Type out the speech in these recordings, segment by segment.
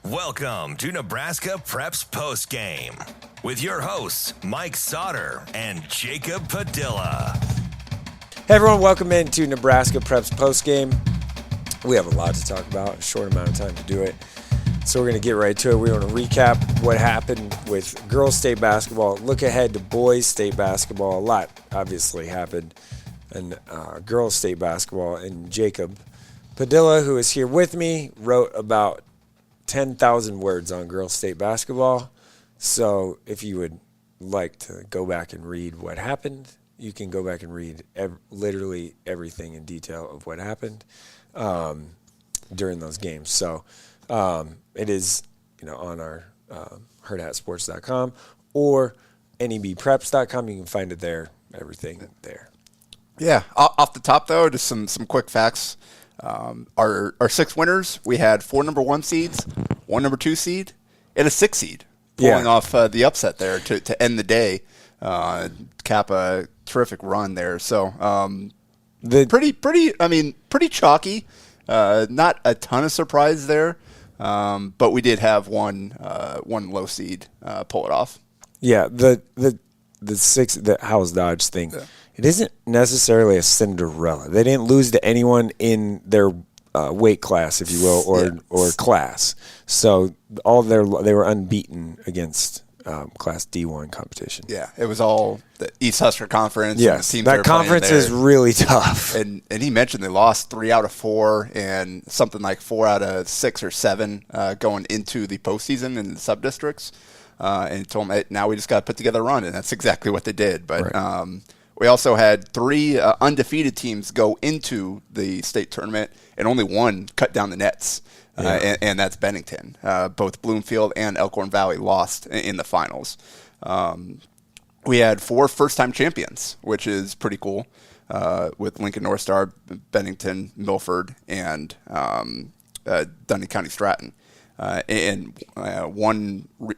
Welcome to Nebraska Preps Postgame with your hosts, Mike Sautter and Jacob Padilla. Hey everyone, welcome into Nebraska Preps Postgame. We have a lot to talk about, a short amount of time to do it. So we're going to get right to it. We want to recap what happened with girls state basketball, look ahead to boys state basketball. A lot obviously happened in girls state basketball. And Jacob Padilla, who is here with me, wrote about 10,000 words on girls state basketball. So if you would like to go back and read what happened, you can go back and read literally everything in detail of what happened during those games. So it is, on our herdhatsports.com or nebpreps.com. You can find it there, everything there. Yeah, off the top, though, just some quick facts. Our 6 winners, we had 4 number 1 seeds, 1 number 2 seed, and a 6 seed, pulling off the upset there to end the day, cap a terrific run there. So pretty chalky. Not a ton of surprise there, but we did have one low seed pull it off. Yeah, the Howells-Dodge thing. Yeah. It isn't necessarily a Cinderella. They didn't lose to anyone in their weight class, if you will, or class. So they were unbeaten against Class D1 competition. Yeah, it was all the East Husker Conference. Yes, that conference is really tough. And he mentioned they lost 3 out of 4 and something like 4 out of 6 or 7 going into the postseason in the sub-districts. And he told them, hey, now we just got to put together a run, and that's exactly what they did. But right. We also had 3 undefeated teams go into the state tournament, and only one cut down the nets, and that's Bennington. Both Bloomfield and Elkhorn Valley lost in the finals. We had 4 first-time champions, which is pretty cool, with Lincoln North Star, Bennington, Milford, and Dundy County Stratton. And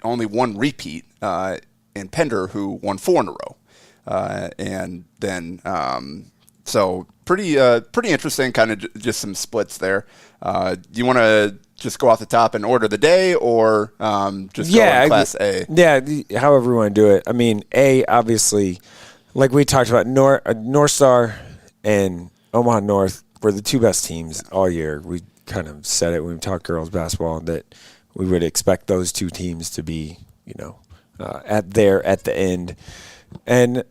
only one repeat in Pender, who won 4 in a row. And then, so pretty interesting, kind of just some splits there. Do you want to just go off the top and order the day, or just go in Class A? Yeah, however you want to do it. I mean, A, obviously, like we talked about, North Star and Omaha North were the 2 best teams all year. We kind of said it when we talked girls basketball that we would expect those 2 teams to be, at the end. And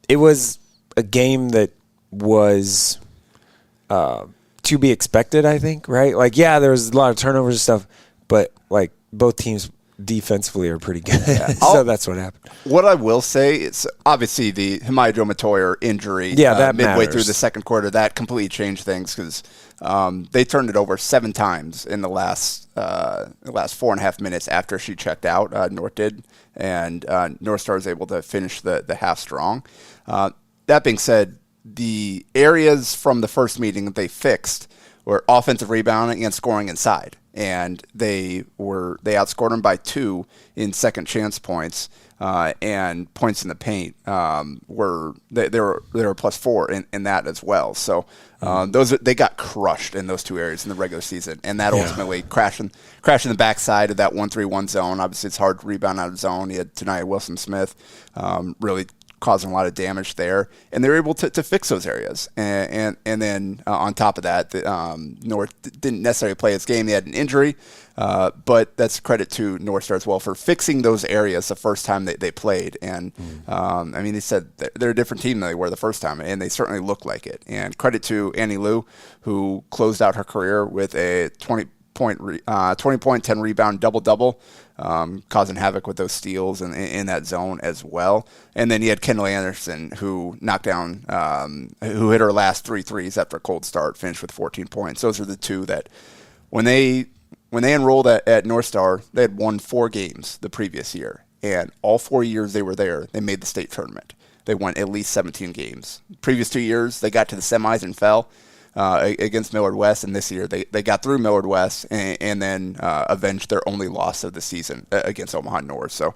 it was a game that was to be expected, I think, right? Like, yeah, there was a lot of turnovers and stuff, but, like, both teams defensively are pretty good. Yeah. So that's what happened. What I will say is obviously the Himaya Matoyer injury that midway matters. Through the second quarter, that completely changed things because they turned it over 7 times in the last 4.5 minutes after she checked out, North did, and North Star was able to finish the half strong. That being said, the areas from the first meeting that they fixed were offensive rebounding and scoring inside. And they outscored them by 2 in second chance points, and points in the paint were +4 in that as well. So they got crushed in those 2 areas in the regular season, and that ultimately crashed in the backside of that 1-3-1 zone. Obviously, it's hard to rebound out of zone. You had Tanaya Wilson-Smith really causing a lot of damage there, and they were able to fix those areas. And then on top of that, North didn't necessarily play its game. They had an injury, but that's credit to North Star as well for fixing those areas the first time they played. And they said they're a different team than they were the first time, and they certainly looked like it. And credit to Annie Liu, who closed out her career with a 20-point, 10 rebound double-double, causing havoc with those steals and in that zone as well. And then you had Kendall Anderson, who knocked down, who hit her last 3 threes after a cold start, finished with 14 points. Those are the 2 that when they enrolled at North Star, they had won 4 games the previous year. And all 4 years they were there, they made the state tournament. They won at least 17 games. Previous 2 years, they got to the semis and fell against Millard West, and this year they got through Millard West and then avenged their only loss of the season against Omaha North. So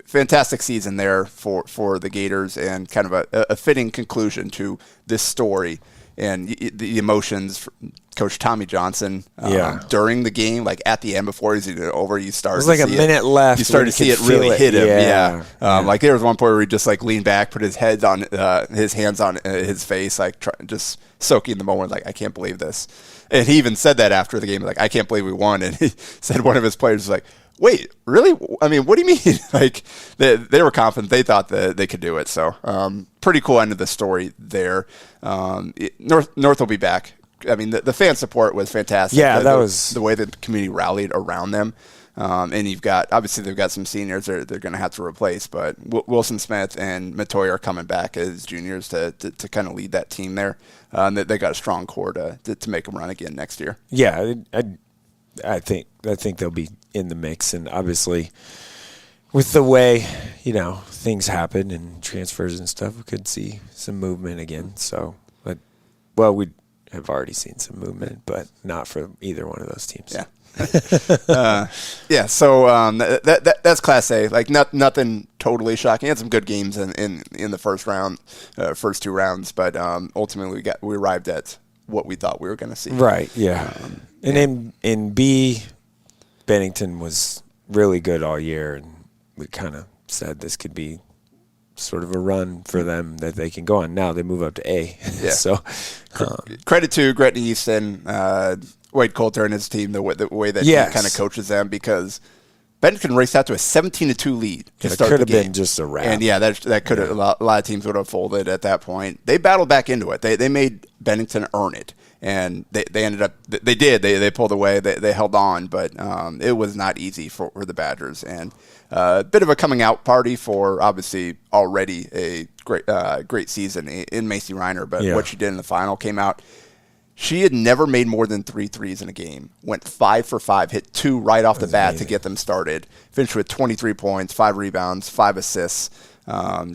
fantastic season there for the Gators, and kind of a fitting conclusion to this story and the emotions Coach Tommy Johnson. Yeah. During the game, like at the end before he's over, you start. It was like a minute left. You started to see it really hit him. Yeah. Like there was one point where he just like leaned back, put his hands on his face, like just soaking the moment. Like, I can't believe this. And he even said that after the game, like, I can't believe we won. And he said one of his players was like, wait, really? I mean, what do you mean? Like, they were confident. They thought that they could do it. So, pretty cool end of the story there. North will be back. I mean, the fan support was fantastic. Yeah, that was the way the community rallied around them. And you've got, obviously, they've got some seniors they're going to have to replace, but Wilson Smith and Matoy are coming back as juniors to kind of lead that team there. They got a strong core to make them run again next year. Yeah, I think they'll be in the mix, and obviously with the way things happen and transfers and stuff, we could see some movement again. So, we have already seen some movement, but not for either one of those teams. Yeah. So that's Class A. Like nothing totally shocking. Had some good games in the first round, first two rounds, but ultimately we arrived at what we thought we were going to see. Right. Yeah. And in B, Bennington was really good all year, and we kind of said this could be sort of a run for them that they can go on. Now they move up to A. Yeah. So credit to Gretna Easton, Wade Coulter and his team, the way that he kind of coaches them, because Bennington raced out to a 17-2 lead to start the game. It could have been just a wrap. And that could have, a lot of teams would have folded at that point. They battled back into it. They made Bennington earn it. And they ended up, they pulled away, they held on, but it was not easy for the Badgers. And a bit of a coming out party for obviously already a great season in Macy Reiner, but what she did in the final came out. She had never made more than 3 threes in a game. Went 5 for 5, hit 2 right off the bat to get them started. Finished with 23 points, 5 rebounds, 5 assists.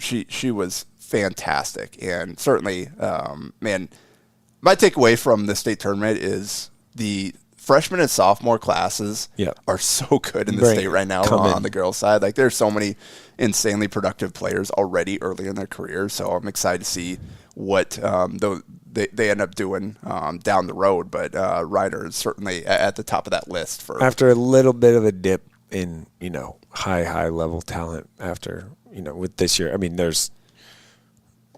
She was fantastic, and certainly, my takeaway from the state tournament is the freshman and sophomore classes are so good in the state right now on the girls' side. Like, there's so many insanely productive players already early in their career, so I'm excited to see what they end up doing down the road. But Ryder is certainly at the top of that list. After a little bit of a dip in high level talent after with this year. I mean, there's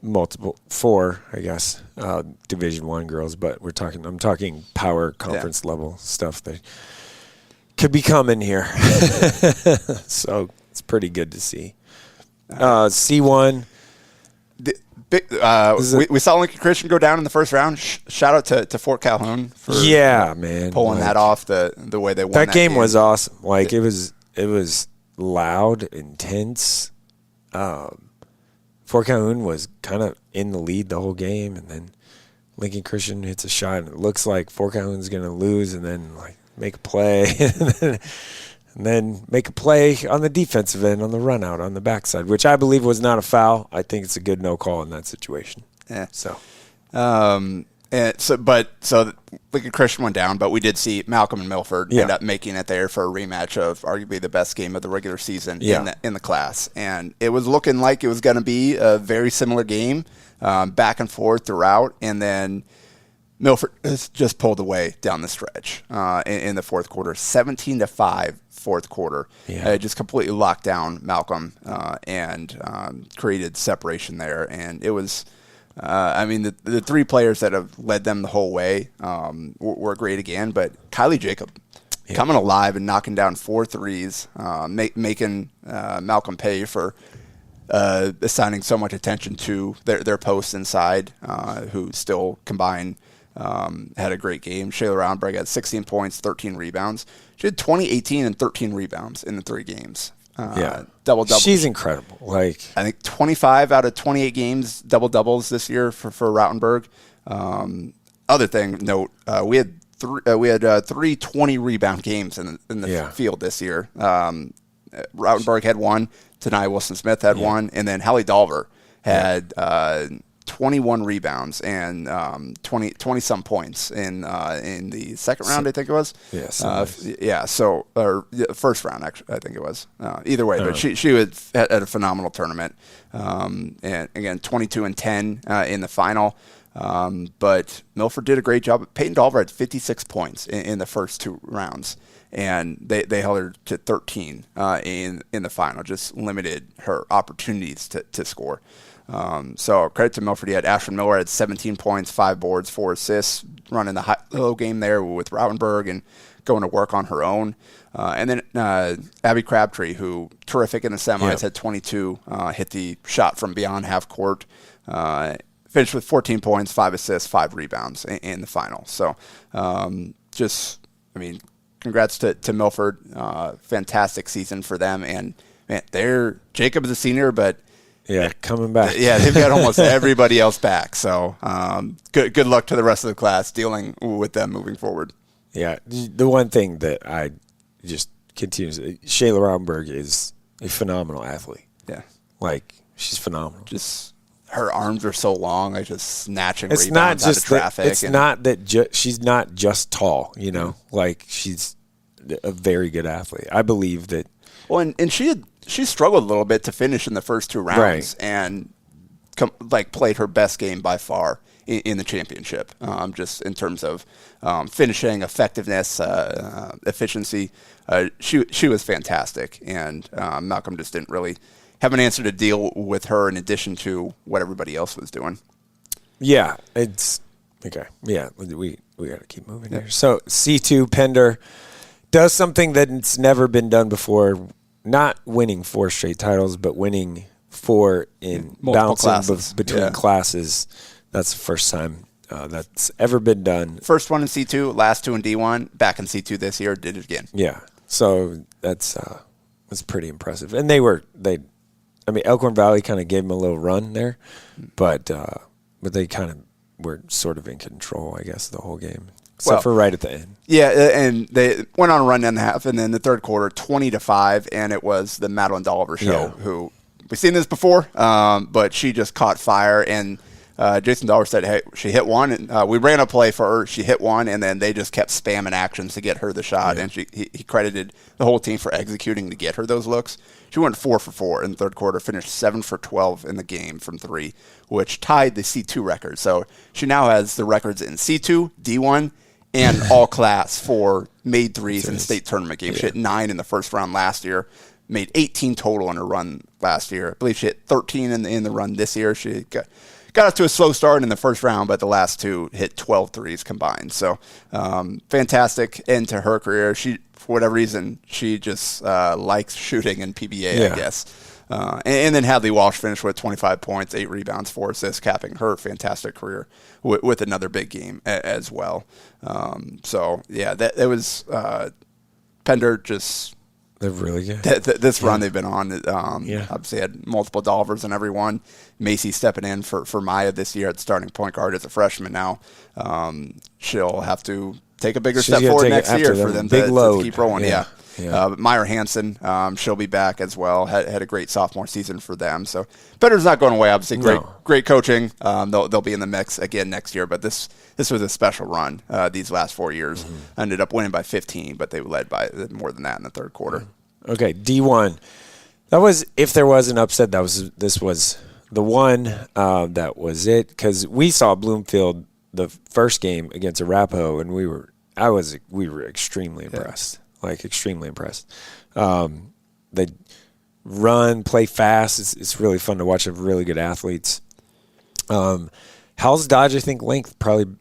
multiple 4, I guess, Division I girls, but I'm talking power conference level stuff that could be coming here. So it's pretty good to see. C1. We saw Lincoln Christian go down in the first round. Shout out to Fort Calhoun for pulling that off the way they won that game. Was awesome. Like, it was loud, intense. Fort Calhoun was kind of in the lead the whole game, and then Lincoln Christian hits a shot, and it looks like Fort Calhoun's going to lose, and then make a play, and then make a play on the defensive end on the run out on the backside, which I believe was not a foul. I think it's a good no call in that situation. Yeah. So, so Lincoln Christian went down, but we did see Malcolm and Milford end up making it there for a rematch of arguably the best game of the regular season in the class. And it was looking like it was going to be a very similar game, back and forth throughout. And then Milford just pulled away down the stretch in the fourth quarter, 17-5 fourth quarter. It just completely locked down Malcolm and created separation there. And it was... the 3 players that have led them the whole way were great again, but Kylie Jacob coming alive and knocking down 4 threes, making Malcolm pay for assigning so much attention to their posts inside, who still combined had a great game. Shayla Roundberg had 16 points, 13 rebounds. She had 20, 18, and 13 rebounds in the 3 games. Double-double. She's incredible. I think 25 out of 28 games, double-doubles this year for Rautenberg. Other thing, note, we had 3 20-rebound games in the field this year. Rautenberg had 1, Tanai Wilson-Smith had 1, and then Hallie Dolver had 21 rebounds and 20-some points in the second round, I think it was. First round, actually, I think it was. Either way, but she had a phenomenal tournament. And again, 22 and 10 in the final. But Milford did a great job. Peyton Dolver had 56 points in the first 2 rounds, and they held her to 13 in the final, just limited her opportunities to score. So credit to Milford. He had Ashton Miller had 17 points, 5 boards, 4 assists, running the low game there with Rautenberg and going to work on her own. And then Abby Crabtree, who terrific in the semis, had 22, hit the shot from beyond half court, finished with 14 points, 5 assists, 5 rebounds in the final. So congrats to Milford. Fantastic season for them. And man, Jacob is a senior, but yeah, coming back. Yeah, they've got almost everybody else back. So good luck to the rest of the class dealing with them moving forward. Yeah, the one thing that I just continue to say, Shayla Rautenberg is a phenomenal athlete. Yeah. Like, she's phenomenal. Just her arms are so long, like just snatching it's rebounds not just out of traffic. It's not that she's not just tall, you know. Like, she's a very good athlete. I believe that. Well, and she struggled a little bit to finish in the first 2 rounds, and played her best game by far in the championship, just in terms of finishing, effectiveness, efficiency. She was fantastic, and Malcolm just didn't really have an answer to deal with her in addition to what everybody else was doing. Yeah, it's okay. Yeah, we got to keep moving here. So C2 Pender does something that's never been done before. Not winning 4 straight titles, but winning 4 in bouncing between classes. That's the first time that's ever been done. First one in C2, last 2 in D1, back in C2 this year, did it again. Yeah, so that's pretty impressive. And Elkhorn Valley kind of gave them a little run there, but they kind of were sort of in control, I guess, the whole game. Except for right at the end. Yeah, and they went on a run in the half, and then the third quarter, 20-5, and it was the Madeline Dolliver show, who we've seen this before, but she just caught fire, and Jason Dolliver said, hey, she hit one, and we ran a play for her, she hit one, and then they just kept spamming actions to get her the shot, and he credited the whole team for executing to get her those looks. She went 4 for 4 in the third quarter, finished 7 for 12 in the game from 3, which tied the C2 record. So she now has the records in C2, D1, and all class for made threes in state tournament games. She hit 9 in the first round last year, made 18 total in her run last year. I believe she hit 13 in the run this year. She got off to a slow start in the first round, but the last 2 hit 12 threes combined. So fantastic end to her career. She, for whatever reason, she just likes shooting in PBA, I guess. And then Hadley Walsh finished with 25 points, 8 rebounds, 4 assists, capping her fantastic career with another big game as well. That was Pender just. They're really good. This run they've been on, obviously had multiple Dolvers in every one. Macy stepping in for Maya this year at starting point guard as a freshman now. She'll have to take a bigger step forward next year for them to keep rolling. Yeah. Meyer Hansen, she'll be back as well. Had a great sophomore season for them. So Pender's not going away. Obviously, great coaching. They'll be in the mix again next year. But this was a special run. These last 4 years ended up winning by 15, but they led by more than that in the third quarter. Okay, D1. That was, if there was an upset, this was the one that was it, because we saw Bloomfield the first game against Arapahoe, and we were extremely impressed. Like, extremely impressed. They run, play fast. It's really fun to watch. They have really good athletes. Howells-Dodge, I think length probably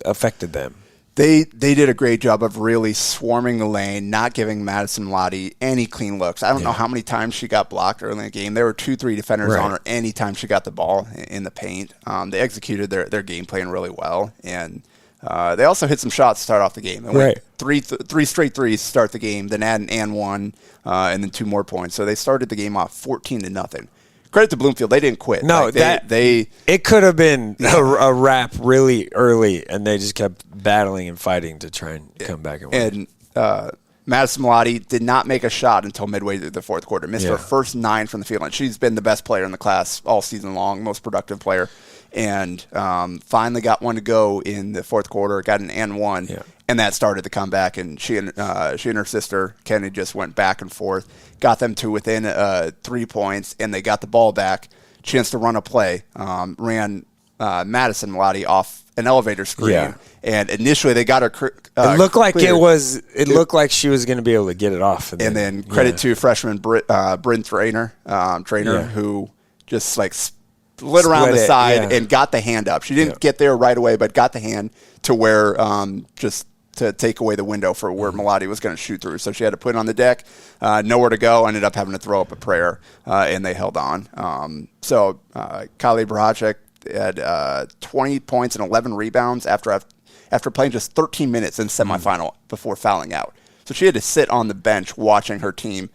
affected them. They did a great job of really swarming the lane, not giving Madison Lottie any clean looks. I don't know how many times she got blocked early in the game. There were 2-3 defenders on her any time she got the ball in the paint. They executed their game plan really well, and they also hit some shots to start off the game. They went three straight threes to start the game, then add an and one, and then 2 more points. So they started the game off 14-0. Credit to Bloomfield, they didn't quit. No, it could have been a wrap really early, and they just kept battling and fighting to try and come back and win. And Madison Malati did not make a shot until midway through the fourth quarter. Missed her first 9 from the field, and she's been the best player in the class all season long, most productive player. And finally got one to go in the fourth quarter, got an and one, and that started the comeback. And she and her sister, Kenny, just went back and forth, got them to within 3 points, and they got the ball back, chance to run a play, ran Madison Melody off an elevator screen. Yeah. And initially they got her it looked like cleared. it looked like she was going to be able to get it off. And then credit to freshman Bryn Trainer, who just like slid around the side and got the hand up. She didn't get there right away, but got the hand to where just to take away the window for where Melody was going to shoot through. So she had to put it on the deck, nowhere to go, ended up having to throw up a prayer, and they held on. So Kylie Bracek had 20 points and 11 rebounds after playing just 13 minutes in the semifinal before fouling out. So she had to sit on the bench watching her team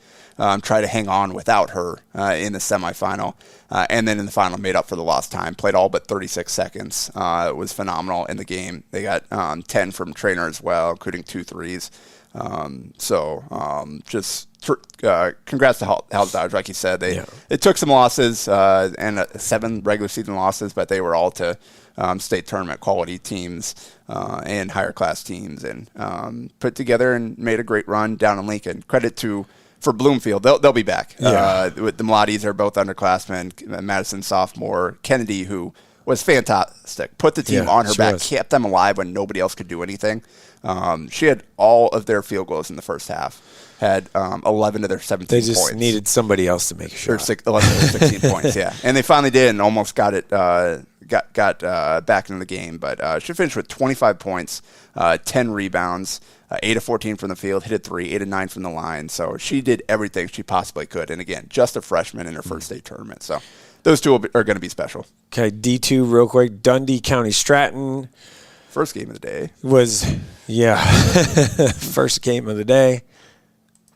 try to hang on without her in the semifinal. And then in the final, made up for the lost time. Played all but 36 seconds. It was phenomenal in the game. They got 10 from Trainer as well, including 2 threes. Congrats to Howells-Dodge. Like you said, they took some losses and 7 regular season losses, but they were all to state tournament quality teams and higher class teams, and put together and made a great run down in Lincoln. Credit for Bloomfield. They'll be back. With the Melodies are both underclassmen. Madison sophomore, Kennedy, who was fantastic, put the team on her back, kept them alive when nobody else could do anything. She had all of their field goals in the first half. Had 11 of their 17 points. They just needed somebody else to make a shot. 11 of their 16 points, yeah. And they finally did and almost got it got back into the game. But she finished with 25 points, 10 rebounds, 8 of 14 from the field, hit a 3, 8 of 9 from the line. So she did everything she possibly could. And again, just a freshman in her first state tournament. So those two are going to be special. Okay, D2 real quick. Dundy County Stratton. First game of the day. First game of the day.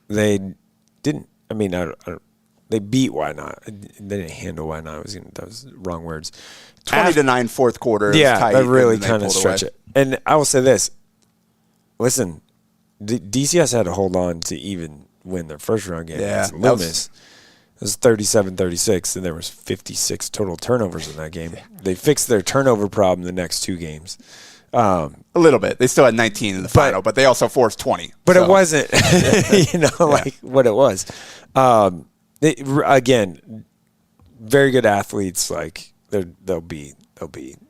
They didn't, they beat Why Not. They didn't handle Why Not. That was wrong words. 20-9 fourth quarter. Yeah, they really kind of stretch it. And I will say this. Listen, DCS had to hold on to even win their first round game against Loomis. It was 37-36, and there was 56 total turnovers in that game. They fixed their turnover problem the next 2 games. A little bit. They still had 19 in the final, but they also forced 20. But it wasn't, like what it was. Again, very good athletes. Like they'll be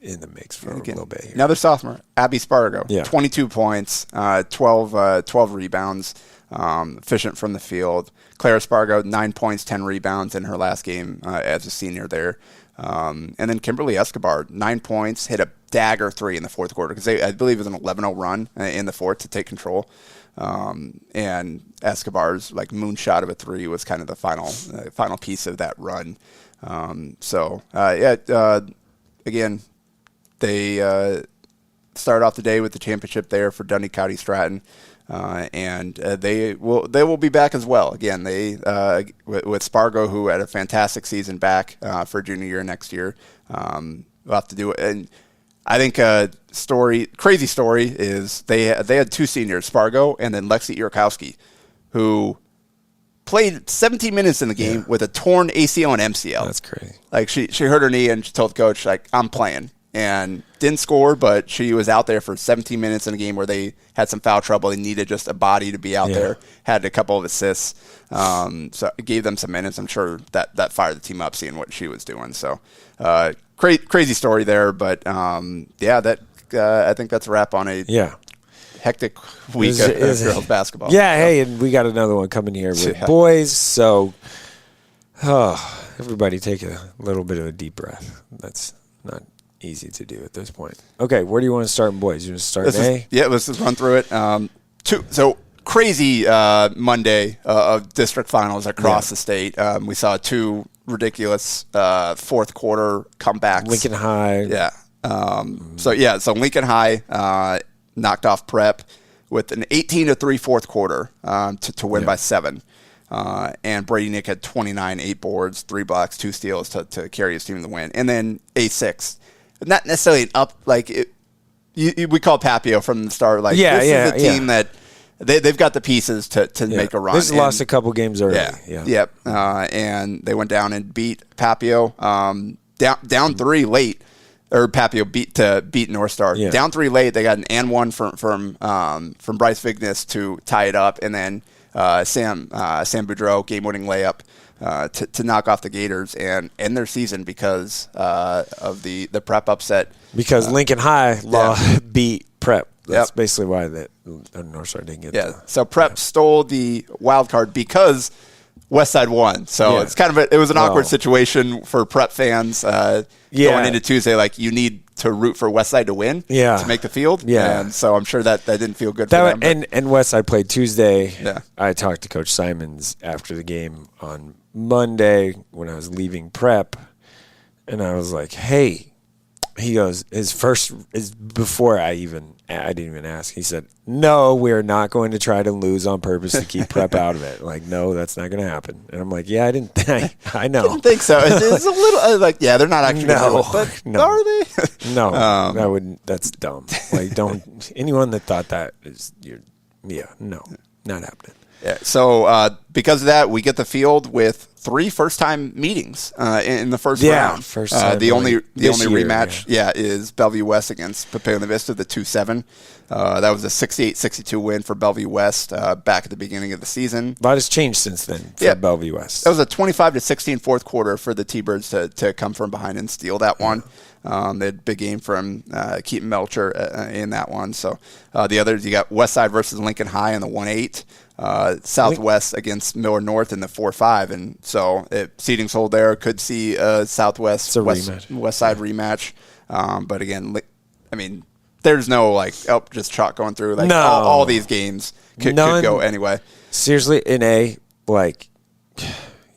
in the mix for a little bit here. Another sophomore, Abby Spargo, 22 points, 12 rebounds, efficient from the field. Clara Spargo, 9 points, 10 rebounds in her last game as a senior there. And then Kimberly Escobar, 9 points, hit a dagger 3 in the fourth quarter because I believe it was an 11-0 run in the fourth to take control. And Escobar's like moonshot of a 3 was kind of the final piece of that run. Again, they started off the day with the championship there for Dundy County Stratton. And they will be back as well. Again, they with Spargo, who had a fantastic season back for junior year next year. We'll have to do it. And I think crazy story is they had 2 seniors, Spargo and then Lexi Irakowski, who played 17 minutes in the game with a torn ACL and MCL. That's crazy. Like she hurt her knee and she told the coach, like, I'm playing. And didn't score, but she was out there for 17 minutes in a game where they had some foul trouble. They needed just a body to be out there. Had a couple of assists. So it gave them some minutes. I'm sure that fired the team up seeing what she was doing. So crazy story there. But, I think that's a wrap on a hectic week of girls basketball. Yeah, hey, and we got another one coming here with boys. So everybody take a little bit of a deep breath. That's not easy to do at this point. Okay, where do you want to start in boys? You want to start in A? Let's just run through it. So crazy Monday of district finals across the state. We saw 2 ridiculous fourth quarter comebacks. Lincoln High. Yeah. So Lincoln High knocked off Prep with an 18-3 fourth quarter to win by 7. And Brady Nick had 29, 8 boards, 3 blocks, 2 steals to carry his team to the win. And then A6. Not necessarily an up, like we call Papio from the start. Like this is a team that they've got the pieces to make a run. This lost a couple games early. And they went down and beat Papio down 3 late, or Papio beat North Star down 3 late. They got an and one from Bryce Vignes to tie it up, and then Sam Boudreau game winning layup to knock off the Gators and end their season because of the prep upset. Because Lincoln High beat Prep. That's basically why North Star didn't get it. So Prep stole the wild card because Westside won. So it's kind of it was an awkward situation for Prep fans going into Tuesday. Like, you need to root for Westside to win to make the field. Yeah. And so I'm sure that didn't feel good for them. And Westside played Tuesday. Yeah. I talked to Coach Simons after the game on Monday when I was leaving Prep, and I was like, hey, he goes, his first is before I didn't even ask. He said, no, we're not going to try to lose on purpose to keep Prep out of it. Like, no, that's not going to happen. And I'm like, yeah, I didn't I know. Didn't think so. It's a little like, yeah, they're not actually going to do it, but are they? No, that's dumb. Like, anyone that thought that no, not happening. Yeah. So because of that, we get the field with 3 first-time meetings in the first round. First time. The only rematch, is Bellevue West against Papillion Vista, the 2-7. That was a 68-62 win for Bellevue West back at the beginning of the season. A lot has changed since then for Bellevue West. That was a 25-16 fourth quarter for the T-Birds to come from behind and steal that one. They had a big game from Keaton Melcher in that one. So the others, you got Westside versus Lincoln High in the 1-8. Southwest against Miller North in the 4-5, and so seedings hold there. Could see Southwest Westside rematch, but again, I mean, there's no just chalk going through. Like all these games could go anyway. Seriously, in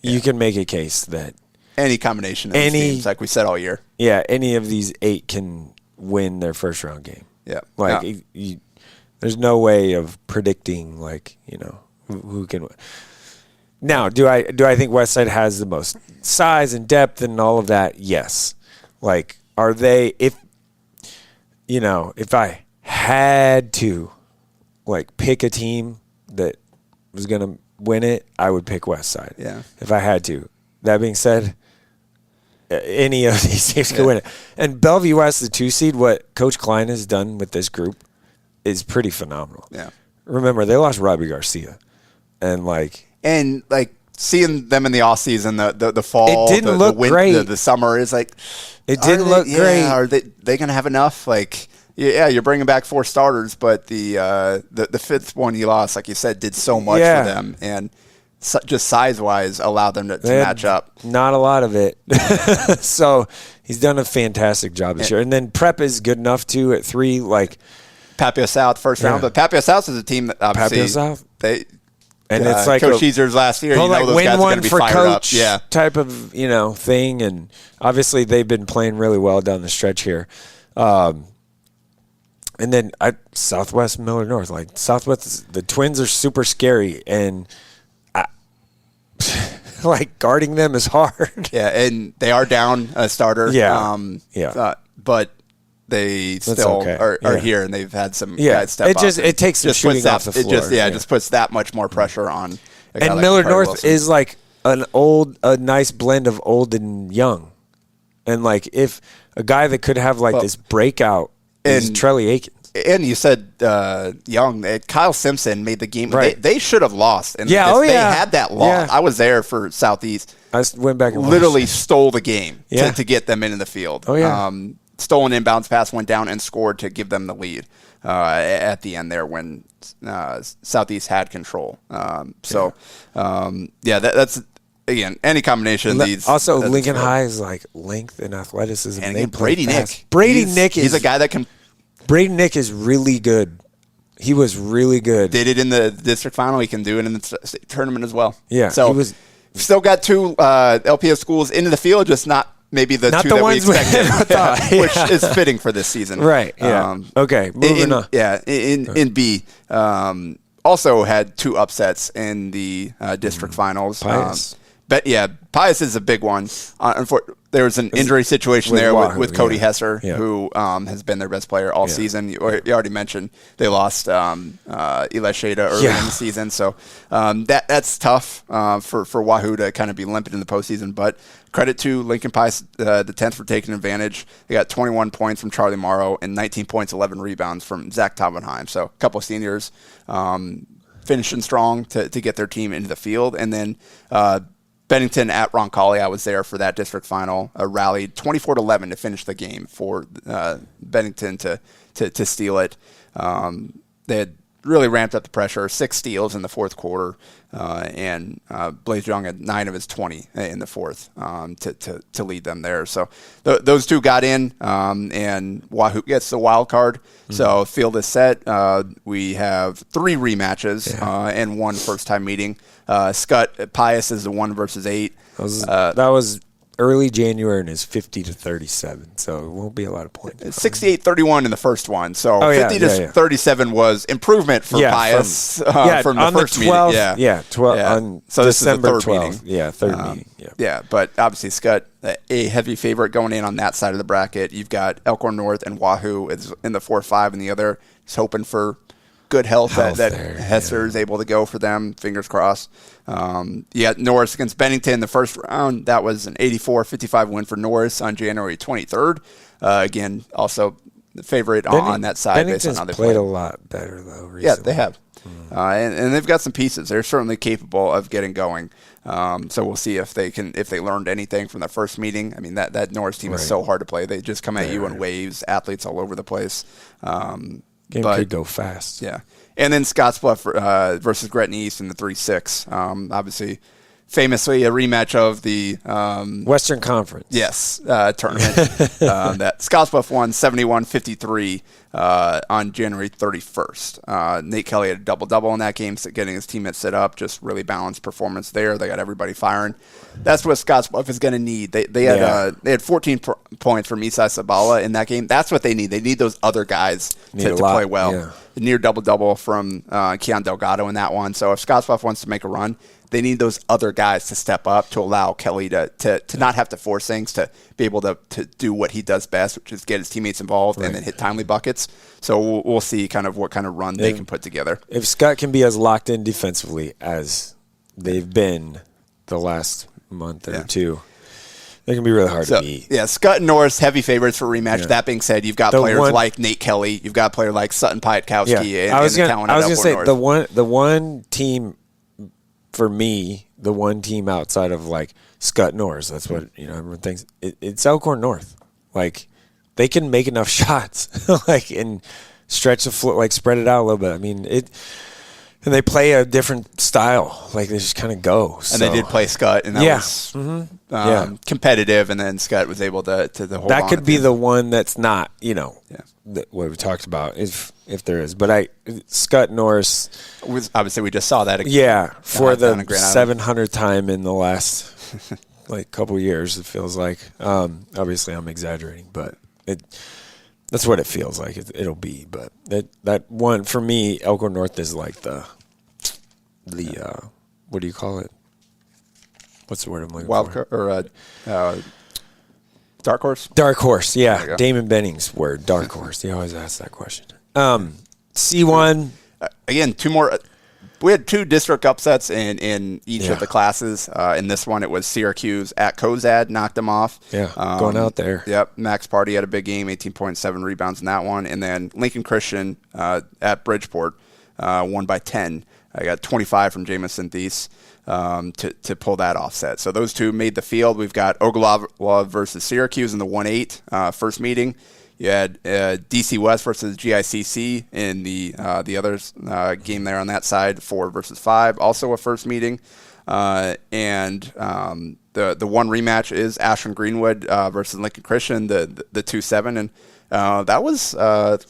you can make a case that any combination of these teams, like we said all year. Yeah, any of these 8 can win their first round game. Yeah, there's no way of predicting, who can win. Now, do I think Westside has the most size and depth and all of that? Yes. Like, are they, if I had to, pick a team that was going to win it, I would pick Westside. Yeah. If I had to. That being said, any of these teams could win it. And Bellevue West, the 2 seed, what Coach Klein has done with this group is pretty phenomenal. Yeah. Remember, they lost Robbie Garcia. And seeing them in the off season, the fall, it didn't look great. The summer is it didn't look great. Are they going to have enough? You're bringing back 4 starters, but the 5th one you lost, like you said, did so much for them, and just size wise allowed them to match up. Not a lot of it. So he's done a fantastic job this year. And then Prep is good enough too at 3. Papio South first round, but Papio South is a team that obviously Papio South. It's like Coach Sheezer's last year. Those guys are going to be fired up. Yeah, type of thing, and obviously they've been playing really well down the stretch here. And then Southwest Miller North, Southwest, the Twins are super scary, and guarding them is hard. Yeah, and they are down a starter. Yeah, but they still are here, and they've had some guys step up. It takes some shooting off the floor. It just puts that much more pressure on. And Miller North is a nice blend of old and young. And if a guy that could have this breakout is Trelly Aikens. And you said young. Kyle Simpson made the game. Right. They should have lost. And they had that loss. I was there for Southeast. I went back and literally stole the game to get them into the field. Oh, yeah. Stolen inbounds pass, went down and scored to give them the lead at the end there when Southeast had control. That's, again, any combination of these. Also, Lincoln High is length and athleticism. And again, Brady Nick. He's a guy that can. Brady Nick is really good. He was really good. Did it in the district final. He can do it in the state tournament as well. Yeah. So still got 2 LPS schools into the field, just not maybe the 2 that we expected, which is fitting for this season. Right, yeah. Okay, moving on. Yeah, in B, also had 2 upsets in the district finals. Pius. But, Pius is a big one. There was an injury situation there with Cody Hesser, who has been their best player all season. You already mentioned they lost Eli Shada early in the season. So that's tough for Wahoo to kind of be limping in the postseason. But credit to Lincoln Pius, the 10th, for taking advantage. They got 21 points from Charlie Morrow and 19 points, 11 rebounds from Zach Taubenheim. So a couple of seniors finishing strong to get their team into the field. And then Bennington at Roncalli, I was there for that district final, rallied 24-11 to finish the game for Bennington to steal it. They had really ramped up the pressure, 6 steals in the fourth quarter, and Blaze Young had 9 of his 20 in the fourth to lead them there. So those two got in, and Wahoo gets the wild card. Mm-hmm. So field is set. We have 3 rematches and 1 first-time meeting. Scott Pius is the 1 versus 8. That was early January and is 50-37, so it won't be a lot of points. 68-31 in the first one, so 50-37 was improvement for Pius from the first meeting. On so December this is the 12th. meeting. Third meeting. Yeah, but obviously Scott, a heavy favorite going in on that side of the bracket. You've got Elkhorn North and Wahoo is in the 4-5, and the other is hoping for good health that Hesser is able to go for them. Fingers crossed. Norris against Bennington the first round. That was an 84-55 win for Norris on January 23rd. Again, also the favorite on that side. Bennington's played a lot better though recently. Yeah, they have. And they've got some pieces. They're certainly capable of getting going. So we'll see if they learned anything from the first meeting. I mean, that Norris team is so hard to play. They just come at you in waves, athletes all over the place. Game could go fast. Yeah. And then Scottsbluff versus Gretna East in the 3-6. Obviously, famously a rematch of the Western Conference. Yes, tournament. That Scottsbluff won 71-53 on January 31st. Nate Kelly had a double-double in that game, getting his teammates set up. Just really balanced performance there. They got everybody firing. That's what Scottsbluff is going to need. They had 14 points from Isai Sabala in that game. That's what they need. They need those other guys to play well. Yeah. The near double-double from Keon Delgado in that one. So if Scottsbluff wants to make a run, they need those other guys to step up to allow Kelly to not have to force things, to be able to do what he does best, which is get his teammates involved and then hit timely buckets. So we'll see kind of what kind of run they can put together. If Scott can be as locked in defensively as they've been the last month or two, they can be really hard to beat. Yeah, Scott and Norris, heavy favorites for rematch. Yeah. That being said, you've got players like Nate Kelly. You've got a player like Sutton Pietkowski. I was going to say, the one team for me, the one team outside of like Scott Norris, that's what everyone thinks. It's Elkhorn North. Like they can make enough shots, like and stretch the floor, like spread it out a little bit. I mean and they play a different style. Like they just kind of go. And they did play Scott, and that was competitive. And then Scott was able to hold on. That could be the one that's not, what we talked about, if there is. But Scott Norris, obviously we just saw that again. Yeah, for the 700th time in the last couple years, it feels like. Obviously, I'm exaggerating, but that's what it feels like. It'll be. But that one for me, Elkhorn North is like the what do you call it? What's the word I'm looking for? Wild or dark horse? Dark horse, yeah. Damon Benning's word, dark horse. He always asks that question. C1. Again, 2 more. We had 2 district upsets in each of the classes. In this one, it was Syracuse at Cozad, knocked them off. Yeah, going out there. Yep, Max Party had a big game, 18.7 rebounds in that one. And then Lincoln Christian at Bridgeport won by 10. I got 25 from Jamison Thies to pull that offset. So those 2 made the field. We've got Ogallala versus Syracuse in the 1-8 first meeting. You had DC West versus GICC in the others game there on that side, 4 versus 5, also a first meeting. And the one rematch is Ashland Greenwood versus Lincoln Christian, the 2-7, and that was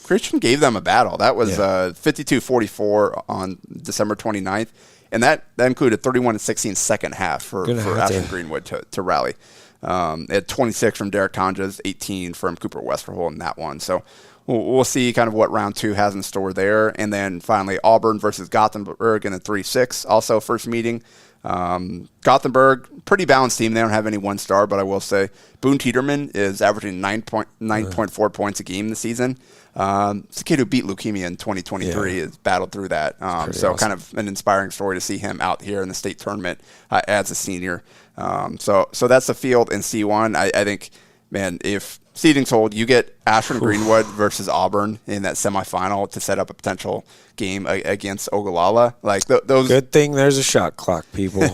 Christian gave them a battle. That was 52-44 on December 29th, and that included 31-16 second half for Ashland Greenwood to rally. At 26 from Derek Tonjas, 18 from Cooper Westerholt in that one. So we'll see kind of what round 2 has in store there. And then finally Auburn versus Gothenburg in a 3-6, also first meeting. Gothenburg, pretty balanced team. They don't have any 1-star, but I will say Boone Tiedemann is averaging 9.4 points a game this season. It's a kid who beat leukemia in 2023, has battled through that. So awesome. Kind of an inspiring story to see him out here in the state tournament as a senior. So that's the field in C1. I think, man, if seedings hold, you get Ashland Greenwood versus Auburn in that semifinal to set up a potential game against Ogallala. Like those. Good thing there's a shot clock, people. No,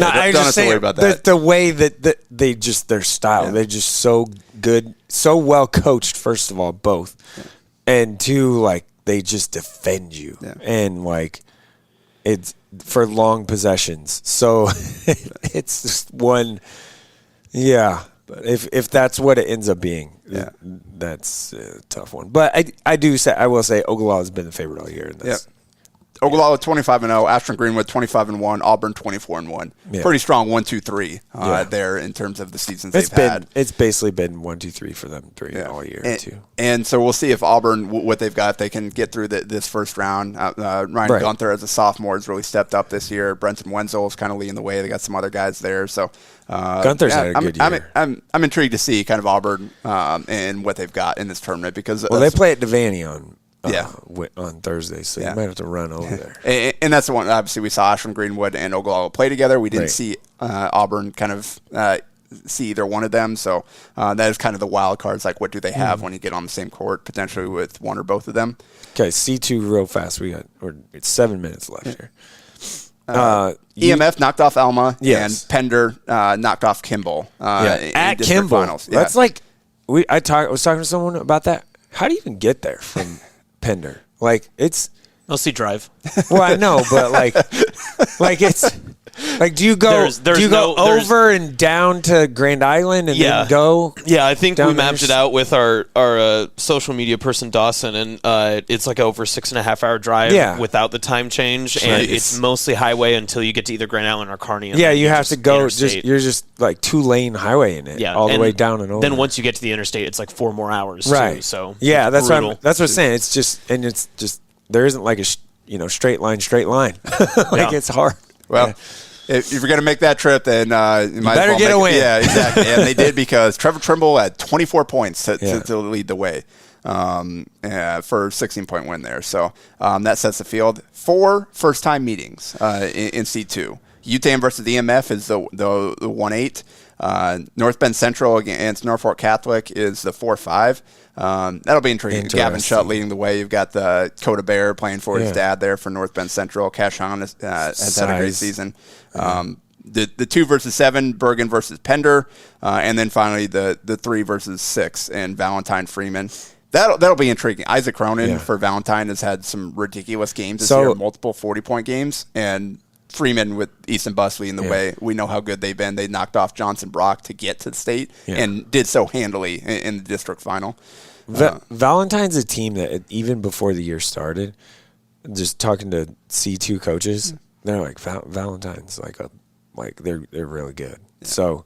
I don't just have to worry about saying that. the way that they just their style, they're just so good, so well coached. First of all, both, and two, like they just defend you, and like it's for long possessions. So it's just one, But if that's what it ends up being, that's a tough one. But I will say Ogallala has been the favorite all year. And that's, Ogallala 25-0, Ashland Greenwood 25-1, Auburn 24-1. Yeah. Pretty strong 1-2-3 there in terms of the seasons It's they've had. It's basically been 1, 2, 3 for them all year too. And so we'll see if Auburn, what they've got, if they can get through this first round. Ryan Gunther as a sophomore has really stepped up this year. Brenton Wenzel is kind of leading the way. They got some other guys there. So Gunther's had a good year. I'm intrigued to see kind of Auburn and what they've got in this tournament because they play at Devaney on Thursday, so you might have to run over there. And that's the one, obviously, we saw Ashland Greenwood and Ogallala play together. We didn't see Auburn kind of see either one of them, so that is kind of the wild cards, like what do they have when you get on the same court, potentially with one or both of them. Okay, C2 real fast. It's 7 minutes left here. EMF knocked off Alma, Yes. and Pender knocked off Kimball. At in Kimball. finals. That's like I was talking to someone about that. How do you even get there from Pender? Like it's mostly drive. Well, I know, but like it's like do you go over and down to Grand Island and then go? Yeah, I think we mapped there? it out with our social media person Dawson, and it's like over 6.5 hour drive without the time change, and it's mostly highway until you get to either Grand Island or Kearney. Yeah, you have to go. You're just like 2-lane highway in it, all the way down and over. Then once you get to the interstate, it's like 4 more hours. Right. Too, so that's what I'm saying. It's just there isn't like a straight line. Like it's hard. Well. If you're going to make that trip, then you might better get a win. Yeah, exactly. And they did because Trevor Trimble had 24 points to lead the way for a 16-point win there. So that sets the field. 4 first-time meetings in C2. UTAM versus EMF is the 1-8. North Bend Central against Norfolk Catholic is the 4-5. That'll be intriguing. Gavin Shutt leading the way. You've got the Coda Bear playing for his dad there for North Bend Central. Cash Hahn has had a great season. The 2 versus 7, Bergen versus Pender, and then finally the 3 versus 6 and Valentine Freeman. That'll be intriguing. Isaac Cronin for Valentine has had some ridiculous games this year, multiple 40-point games, and Freeman with Easton Busley in the way. We know how good they've been. They knocked off Johnson Brock to get to the state and did so handily in the district final. Valentine's a team that even before the year started, just talking to C2 coaches, they're like Valentine's they're really good. So,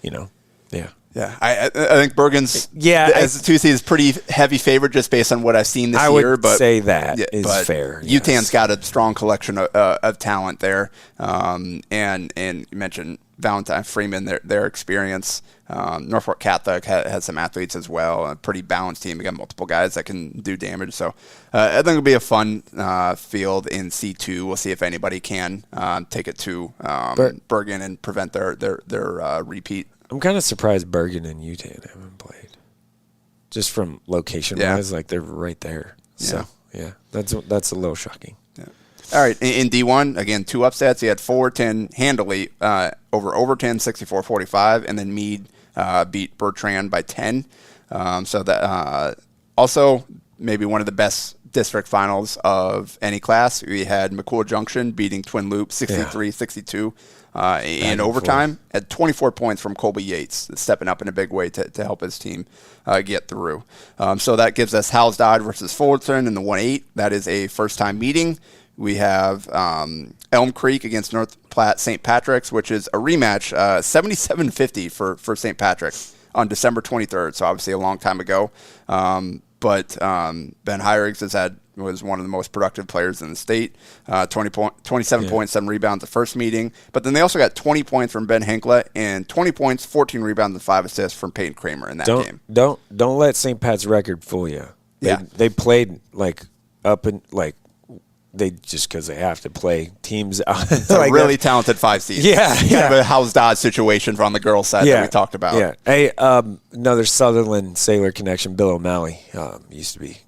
I think Bergen's as the 2 seed is pretty heavy favorite just based on what I've seen this year. I would say that is fair. UTAN's got a strong collection of talent there, and you mentioned Valentine Freeman, their experience. Norfolk Catholic has some athletes as well. A pretty balanced team. We got multiple guys that can do damage. So I think it'll be a fun field in C2. We'll see if anybody can take it to Bergen and prevent their repeat. I'm kind of surprised Bergen and UTAN haven't played. Just from location-wise, like they're right there. So, that's a little shocking. Yeah. All right, in D1, again, 2 upsets. You had Fullerton handily over Overton, 64-45, and then Meade beat Bertrand by 10. So that also maybe one of the best district finals of any class. We had McCool Junction beating Twin Loop 63-62 in overtime. Had 24 points from Colby Yates, stepping up in a big way to help his team get through. So that gives us Howells-Dodge versus Fullerton in the 1-8. That is a first-time meeting. We have Elm Creek against North Platte St. Patrick's, which is a rematch, 77-50 for St. Patrick's on December 23rd, so obviously a long time ago. But Ben Heirigs was one of the most productive players in the state, 27 points, 7 rebounds the first meeting. But then they also got 20 points from Ben Hinkla and 20 points, 14 rebounds, and 5 assists from Peyton Kramer in that game. Don't let St. Pat's record fool you. They played up and just because they have to play teams. It's a really talented 5 seed. Yeah, kind of a Howells-Dodge situation on the girls' side that we talked about. Yeah. Hey, another Sutherland Sailor connection. Bill O'Malley used to be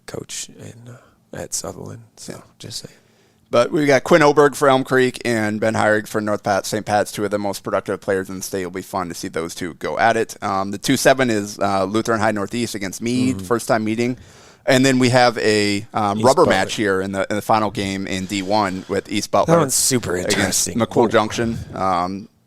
coach at Sutherland. So just saying. But we got Quinn Oberg for Elm Creek and Ben Heirig for North St. Pat's, 2 of the most productive players in the state. It'll be fun to see those 2 go at it. The 2-7 is Lutheran High Northeast against Meade, first time meeting. And then we have a rubber match here in the final game in D1 with East Butler. That one's super interesting. Against McCool Junction.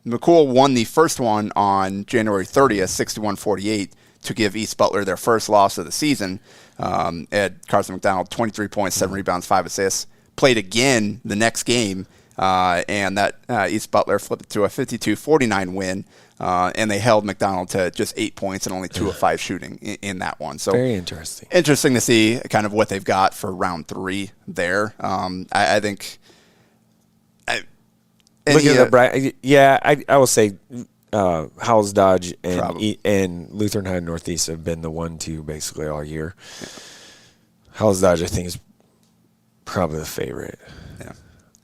McCool won the first one on January 30th, 61-48, to give East Butler their first loss of the season. Ed Carson McDonald, 23 points, 7 rebounds, 5 assists. Played again the next game, and that East Butler flipped it to a 52-49 win, and they held McDonald to just 8 points and only 2 of 5 shooting in that one. So very interesting. Interesting to see kind of what they've got for round 3 there. I think. Looking at the bracket, I will say Howells-Dodge and Lutheran High Northeast have been the 1-2 basically all year. Yeah. Howells-Dodge, I think, is probably the favorite. Yeah,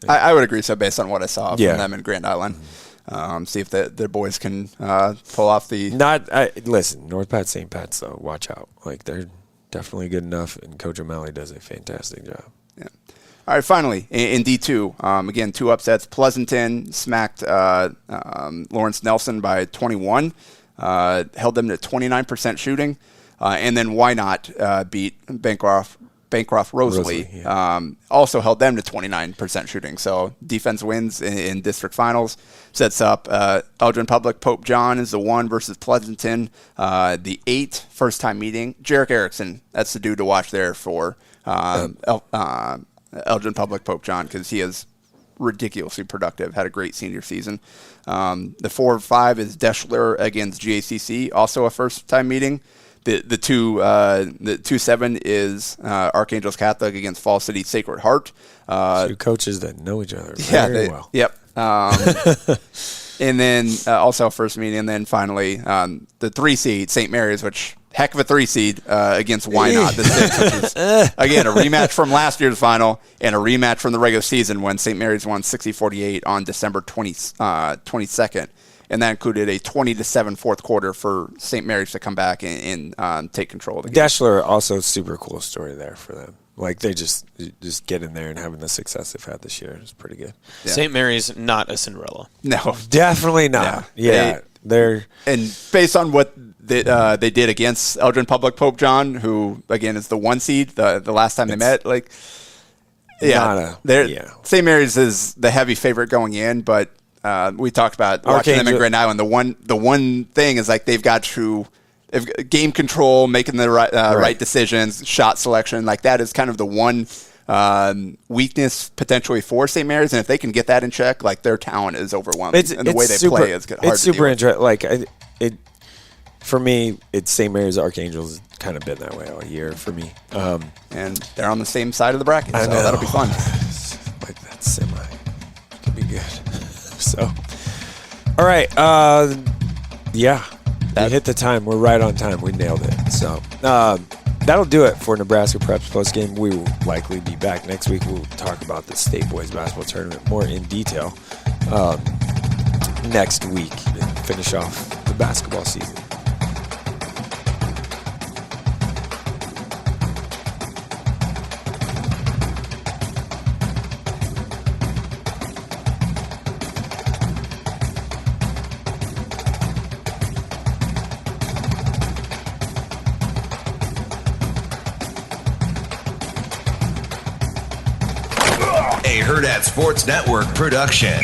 I would agree. So based on what I saw from them in Grand Island, see if their boys can pull off the. Listen, North Pat, St. Pat's though. Watch out, like they're definitely good enough, and Coach O'Malley does a fantastic job. Yeah. All right. Finally, in D2, again 2 upsets. Pleasanton smacked Lawrence Nelson by 21, held them to 29% shooting, and then Why Not beat Bancroft Rosalie, also held them to 29% shooting. So defense wins in district finals. Sets up Elgin Public Pope John is the 1 versus Pleasanton. The 8 first-time meeting. Jarek Erickson, that's the dude to watch there for Elgin Public Pope John because he is ridiculously productive. Had a great senior season. The 4-5 is Deschler against GACC, also a first-time meeting. The 2-7 is Archangels Catholic against Fall City Sacred Heart. 2 coaches that know each other very well. Yep. And then also first meeting, and then finally the 3 seed St. Mary's, which heck of a 3 seed against Why Not the 6, which is again a rematch from last year's final and a rematch from the regular season when St. Mary's won 60-48 on December 22nd. And that included a 20-7 fourth quarter for St. Mary's to come back and take control of the game. Deschler, also super cool story there for them. Like they just get in there and having the success they've had this year is pretty good. Yeah. St. Mary's not a Cinderella. No, definitely not. Yeah, they're and based on what they did against Elgin Public Pope John, who again is the 1 seed. The last time they met, like St. Mary's is the heavy favorite going in, but. We talked about watching them in Grand Island. The one thing is like they've got game control, making the right decisions, shot selection. Like that is kind of the one weakness potentially for St. Mary's, and if they can get that in check, like their talent is overwhelming, and the way they play is hard. It's super interesting. Like for me, it's St. Mary's Archangels kind of been that way all year for me, and they're on the same side of the bracket, so that'll be fun. Like that semi could be good. So, all right, we hit the time. We're right on time. We nailed it. So that'll do it for Nebraska Preps postgame. We will likely be back next week. We'll talk about the state boys basketball tournament more in detail next week and finish off the basketball season. A Herd at Sports Network production.